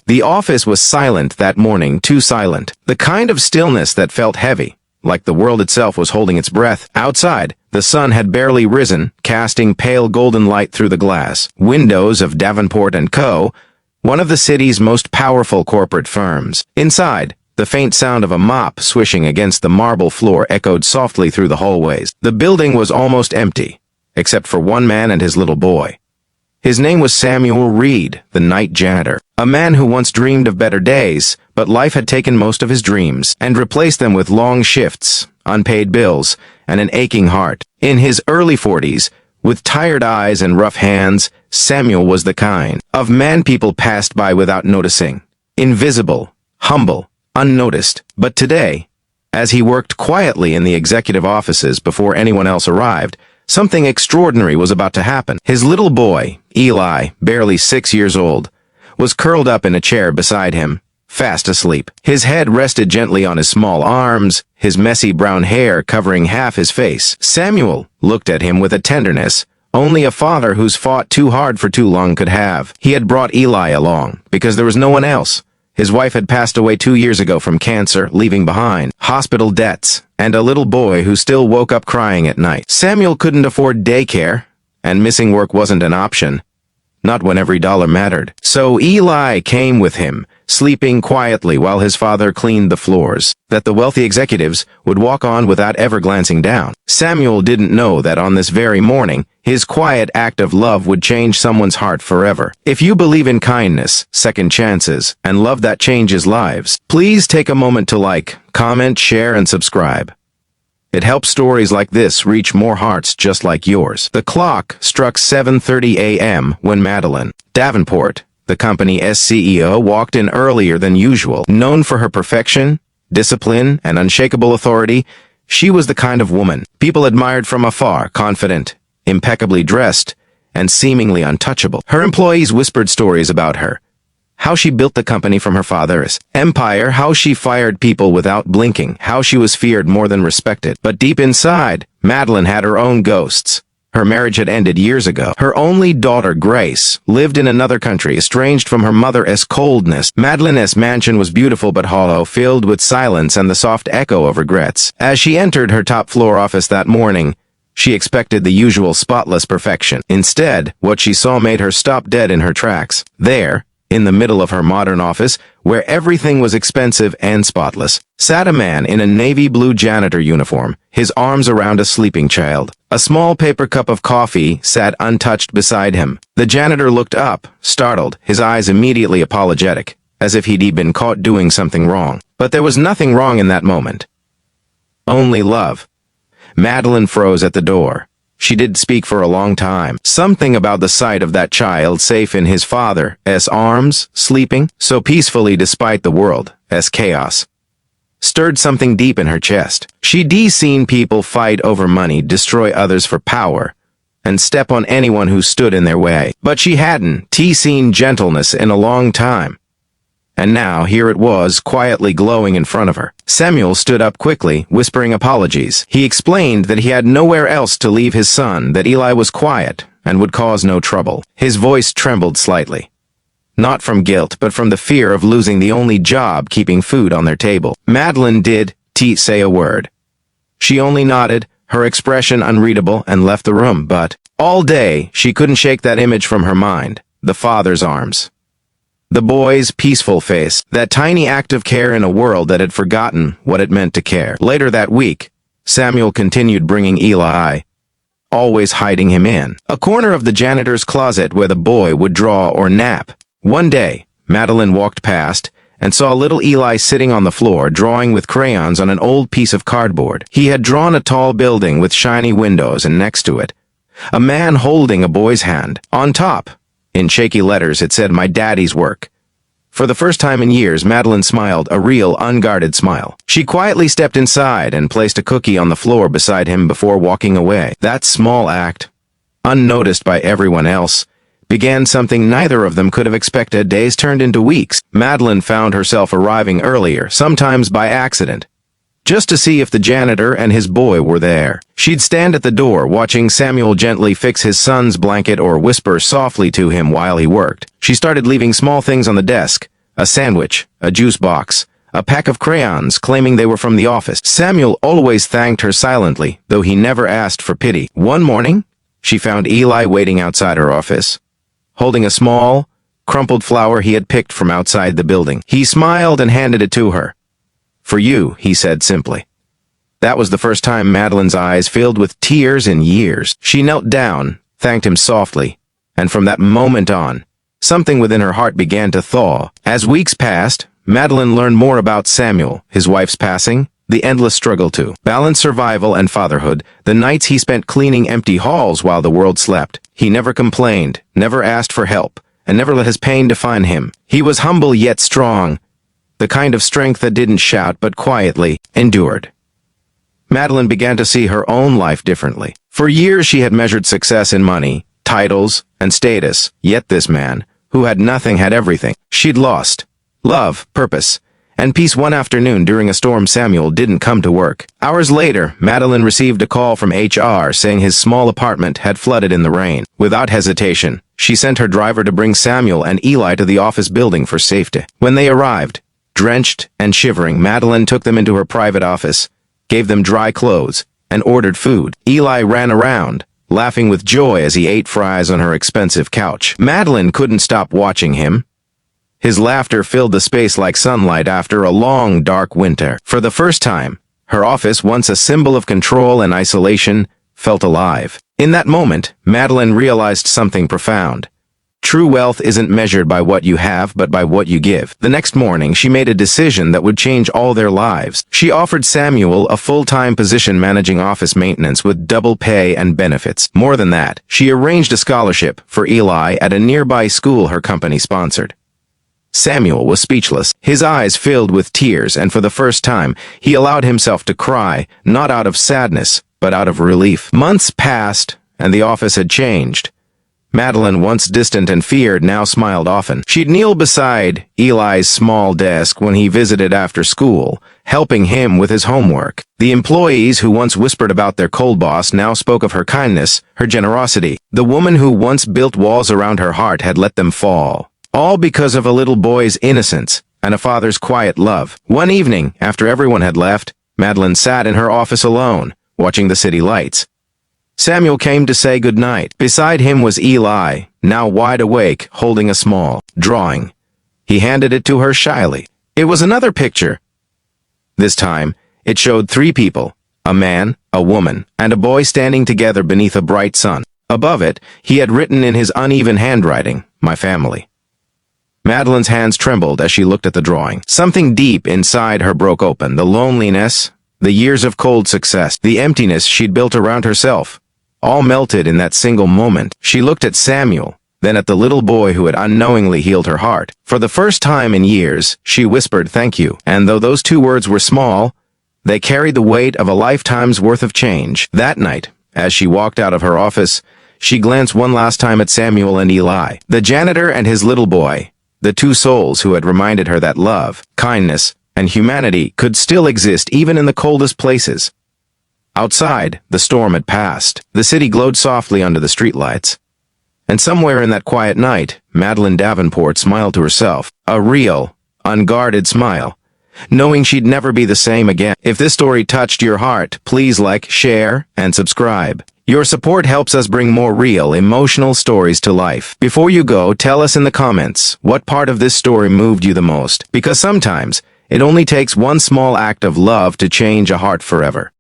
The office was silent that morning, too silent. The kind of stillness that felt heavy, like the world itself was holding its breath. Outside, the sun had barely risen, casting pale golden light through the glass windows of Davenport & Co., one of the city's most powerful corporate firms. Inside, the faint sound of a mop swishing against the marble floor echoed softly through the hallways. The building was almost empty, except for one man and his little boy. His name was Samuel Reed, the night janitor, a man who once dreamed of better days, but life had taken most of his dreams and replaced them with long shifts, unpaid bills, and an aching heart. In his early 40s, with tired eyes and rough hands, Samuel was the kind of man people passed by without noticing. Invisible, humble, unnoticed. But today, as he worked quietly in the executive offices before anyone else arrived, something extraordinary was about to happen. His little boy, Eli, barely 6 years old, was curled up in a chair beside him, fast asleep. His head rested gently on his small arms, his messy brown hair covering half his face. Samuel looked at him with a tenderness only a father who's fought too hard for too long could have. He had brought Eli along because there was no one else. His wife had passed away 2 years ago from cancer, leaving behind hospital debts and a little boy who still woke up crying at night. Samuel couldn't afford daycare, and missing work wasn't an option, not when every dollar mattered. So Eli came with him, sleeping quietly while his father cleaned the floors, that the wealthy executives would walk on without ever glancing down. Samuel didn't know that on this very morning, his quiet act of love would change someone's heart forever. If you believe in kindness, second chances, and love that changes lives, please take a moment to like, comment, share, and subscribe. It helps stories like this reach more hearts just like yours. The clock struck 7:30 a.m. when Madeline Davenport, the company's CEO, walked in earlier than usual. Known for her perfection, discipline, and unshakable authority, she was the kind of woman people admired from afar, confident, impeccably dressed, and seemingly untouchable. Her employees whispered stories about her. How she built the company from her father's empire, how she fired people without blinking, how she was feared more than respected. But deep inside, Madeline had her own ghosts. Her marriage had ended years ago. Her only daughter, Grace, lived in another country, estranged from her mother's coldness. Madeline's mansion was beautiful but hollow, filled with silence and the soft echo of regrets. As she entered her top-floor office that morning, she expected the usual spotless perfection. Instead, what she saw made her stop dead in her tracks. There, in the middle of her modern office, where everything was expensive and spotless, sat a man in a navy blue janitor uniform, his arms around a sleeping child. A small paper cup of coffee sat untouched beside him. The janitor looked up, startled, his eyes immediately apologetic, as if he'd been caught doing something wrong. But there was nothing wrong in that moment. Only love. Madeline froze at the door. She didn't speak for a long time. Something about the sight of that child safe in his father's arms, sleeping so peacefully despite the world's chaos, stirred something deep in her chest. She'd seen people fight over money, destroy others for power, and step on anyone who stood in their way. But she hadn't seen gentleness in a long time. And now, here it was, quietly glowing in front of her. Samuel stood up quickly, whispering apologies. He explained that he had nowhere else to leave his son, that Eli was quiet and would cause no trouble. His voice trembled slightly. Not from guilt, but from the fear of losing the only job keeping food on their table. Madeline did say a word. She only nodded, her expression unreadable, and left the room. But all day, she couldn't shake that image from her mind. The father's arms. The boy's peaceful face, that tiny act of care in a world that had forgotten what it meant to care. Later that week, Samuel continued bringing Eli, always hiding him in a corner of the janitor's closet where the boy would draw or nap. One day, Madeline walked past and saw little Eli sitting on the floor drawing with crayons on an old piece of cardboard. He had drawn a tall building with shiny windows, and next to it, a man holding a boy's hand. On top, in shaky letters, it said, "My daddy's work." For the first time in years, Madeline smiled, a real, unguarded smile. She quietly stepped inside and placed a cookie on the floor beside him before walking away. That small act, unnoticed by everyone else, began something neither of them could have expected. Days turned into weeks. Madeline found herself arriving earlier, sometimes by accident, just to see if the janitor and his boy were there. She'd stand at the door, watching Samuel gently fix his son's blanket or whisper softly to him while he worked. She started leaving small things on the desk, a sandwich, a juice box, a pack of crayons claiming they were from the office. Samuel always thanked her silently, though he never asked for pity. One morning, she found Eli waiting outside her office, holding a small, crumpled flower he had picked from outside the building. He smiled and handed it to her. "For you," he said simply. That was the first time Madeline's eyes filled with tears in years. She knelt down, thanked him softly, and from that moment on, something within her heart began to thaw. As weeks passed, Madeline learned more about Samuel, his wife's passing, the endless struggle to balance survival and fatherhood, the nights he spent cleaning empty halls while the world slept. He never complained, never asked for help, and never let his pain define him. He was humble yet strong, the kind of strength that didn't shout but quietly endured. Madeline began to see her own life differently. For years she had measured success in money, titles, and status, yet this man, who had nothing, had everything. She'd lost love, purpose, and peace. One afternoon during a storm, Samuel didn't come to work. Hours later, Madeline received a call from HR saying his small apartment had flooded in the rain. Without hesitation, she sent her driver to bring Samuel and Eli to the office building for safety. When they arrived, drenched and shivering, Madeline took them into her private office, gave them dry clothes, and ordered food. Eli ran around, laughing with joy as he ate fries on her expensive couch. Madeline couldn't stop watching him. His laughter filled the space like sunlight after a long, dark winter. For the first time, her office, once a symbol of control and isolation, felt alive. In that moment, Madeline realized something profound. True wealth isn't measured by what you have, but by what you give. The next morning, she made a decision that would change all their lives. She offered Samuel a full-time position managing office maintenance with double pay and benefits. More than that, she arranged a scholarship for Eli at a nearby school her company sponsored. Samuel was speechless. His eyes filled with tears, and for the first time, he allowed himself to cry, not out of sadness, but out of relief. Months passed, and the office had changed. Madeline, once distant and feared, now smiled often. She'd kneel beside Eli's small desk when he visited after school, helping him with his homework. The employees who once whispered about their cold boss now spoke of her kindness, her generosity. The woman who once built walls around her heart had let them fall. All because of a little boy's innocence and a father's quiet love. One evening, after everyone had left, Madeline sat in her office alone, watching the city lights. Samuel came to say goodnight. Beside him was Eli, now wide awake, holding a small drawing. He handed it to her shyly. It was another picture. This time, it showed 3 people, a man, a woman, and a boy standing together beneath a bright sun. Above it, he had written in his uneven handwriting, "My family." Madeline's hands trembled as she looked at the drawing. Something deep inside her broke open. The loneliness, the years of cold success, the emptiness she'd built around herself, all melted in that single moment. She looked at Samuel, then at the little boy who had unknowingly healed her heart. For the first time in years, she whispered, "Thank you." And though those 2 words were small, they carried the weight of a lifetime's worth of change. That night, as she walked out of her office, she glanced one last time at Samuel and Eli, the janitor and his little boy, the 2 souls who had reminded her that love, kindness, and humanity could still exist even in the coldest places. Outside, the storm had passed. The city glowed softly under the streetlights. And somewhere in that quiet night, Madeline Davenport smiled to herself, a real, unguarded smile, knowing she'd never be the same again. If this story touched your heart, please like, share, and subscribe. Your support helps us bring more real, emotional stories to life. Before you go, tell us in the comments what part of this story moved you the most, because sometimes it only takes one small act of love to change a heart forever.